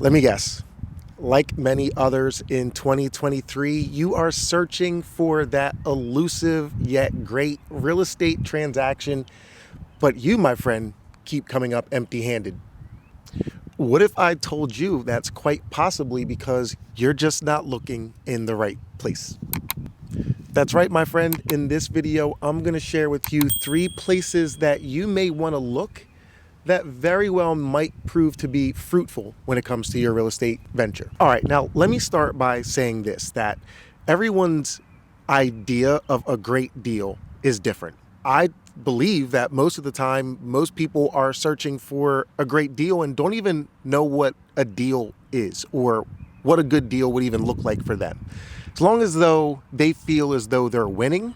Let me guess. Like many others in 2023, you are searching for that elusive yet great real estate transaction, but you, my friend, keep coming up empty-handed. What if I told you that's quite possibly because you're just not looking in the right place? That's right, my friend. In this video, I'm going to share with you 3 places that you may want to look that very well might prove to be fruitful when it comes to your real estate venture. All right, now let me start by saying this, that everyone's idea of a great deal is different. I believe that most of the time, most people are searching for a great deal and don't even know what a deal is or what a good deal would even look like for them. As long as though they feel as though they're winning,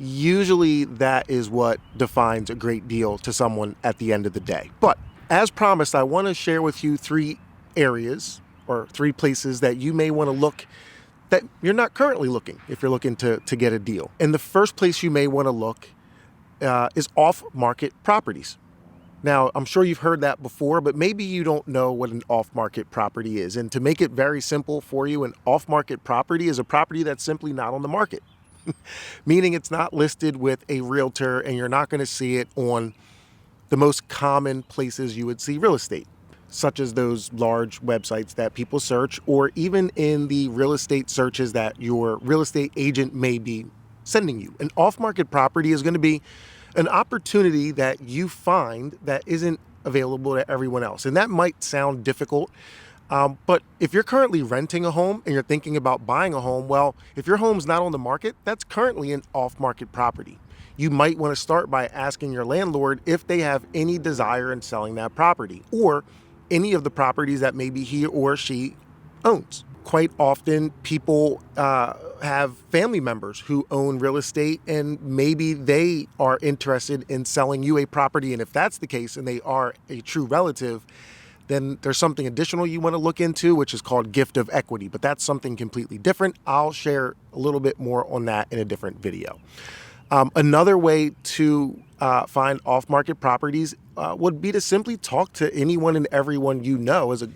usually that is what defines a great deal to someone at the end of the day. But as promised, I want to share with you 3 areas or 3 places that you may want to look that you're not currently looking if you're looking to get a deal. And the first place you may want to look is off-market properties. Now, I'm sure you've heard that before, but maybe you don't know what an off-market property is. And to make it very simple for you, an off-market property is a property that's simply not on the market. Meaning it's not listed with a realtor and you're not going to see it on the most common places you would see real estate, such as those large websites that people search, or even in the real estate searches that your real estate agent may be sending you. An off-market property is going to be an opportunity that you find that isn't available to everyone else. And that might sound difficult. But if you're currently renting a home and you're thinking about buying a home, well, if your home's not on the market, that's currently an off-market property. You might want to start by asking your landlord if they have any desire in selling that property or any of the properties that maybe he or she owns. Quite often, people have family members who own real estate and maybe they are interested in selling you a property. And if that's the case and they are a true relative, then there's something additional you want to look into, which is called gift of equity. But that's something completely different. I'll share a little bit more on that in a different video. Another way to find off-market properties would be to simply talk to anyone and everyone you know. As an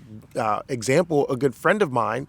example, a good friend of mine,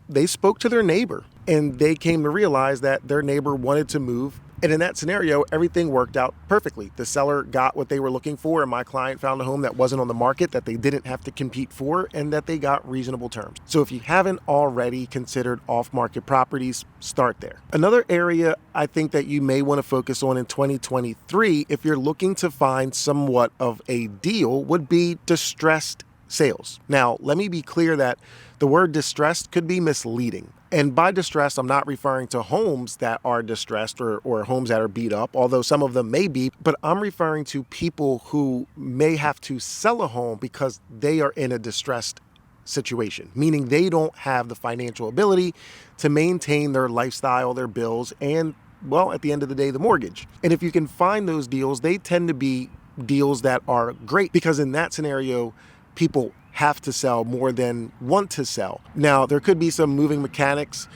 they spoke to their neighbor and they came to realize that their neighbor wanted to move. And in that scenario, everything worked out perfectly. The seller got what they were looking for, and my client found a home that wasn't on the market, that they didn't have to compete for, and that they got reasonable terms. So if you haven't already considered off-market properties, start there. Another area I think that you may want to focus on in 2023, if you're looking to find somewhat of a deal, would be distressed sales. Now, let me be clear that the word distressed could be misleading. And by distressed, I'm not referring to homes that are distressed or homes that are beat up, although some of them may be, but I'm referring to people who may have to sell a home because they are in a distressed situation, meaning they don't have the financial ability to maintain their lifestyle, their bills, and, well, at the end of the day, the mortgage. And if you can find those deals, they tend to be deals that are great because in that scenario, people have to sell more than want to sell. Now, there could be some moving mechanics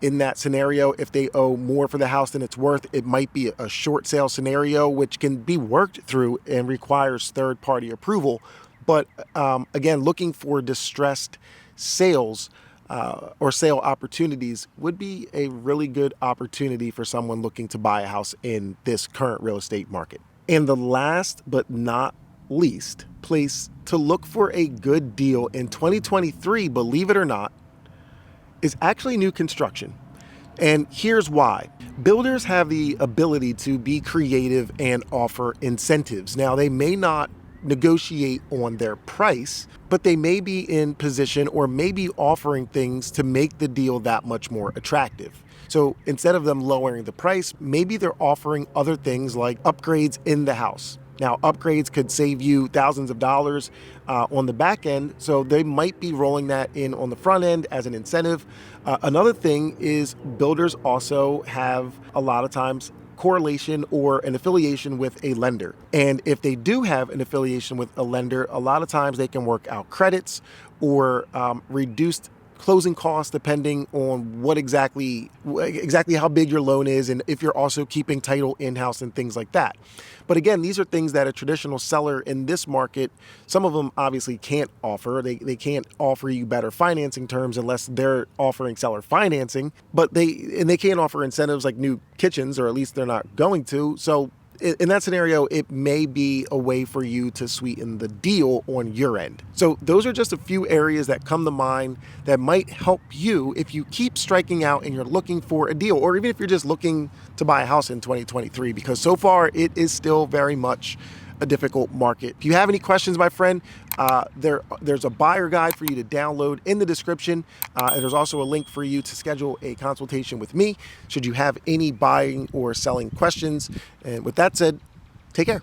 in that scenario. If they owe more for the house than it's worth, it might be a short sale scenario, which can be worked through and requires third-party approval. But again, looking for distressed sales or sale opportunities would be a really good opportunity for someone looking to buy a house in this current real estate market. And the last but not least place to look for a good deal in 2023, believe it or not, is actually new construction. And here's why. Builders have the ability to be creative and offer incentives. Now, they may not negotiate on their price, but they may be in position or maybe offering things to make the deal that much more attractive. So instead of them lowering the price, maybe they're offering other things like upgrades in the house. Now, upgrades could save you thousands of dollars on the back end, so they might be rolling that in on the front end as an incentive. Another thing is builders also have a lot of times correlation or an affiliation with a lender. And if they do have an affiliation with a lender, a lot of times they can work out credits or reduced closing costs depending on what exactly how big your loan is, and if you're also keeping title in-house and things like that. But again, these are things that a traditional seller in this market, some of them obviously can't offer. They can't offer you better financing terms unless they're offering seller financing, but they can't offer incentives like new kitchens, or at least they're not going to. So in that scenario, it may be a way for you to sweeten the deal on your end. So those are just a few areas that come to mind that might help you if you keep striking out and you're looking for a deal, or even if you're just looking to buy a house in 2023, because so far it is still very much a difficult market. If you have any questions, my friend, there's a buyer guide for you to download in the description. And there's also a link for you to schedule a consultation with me should you have any buying or selling questions. And with that said, take care.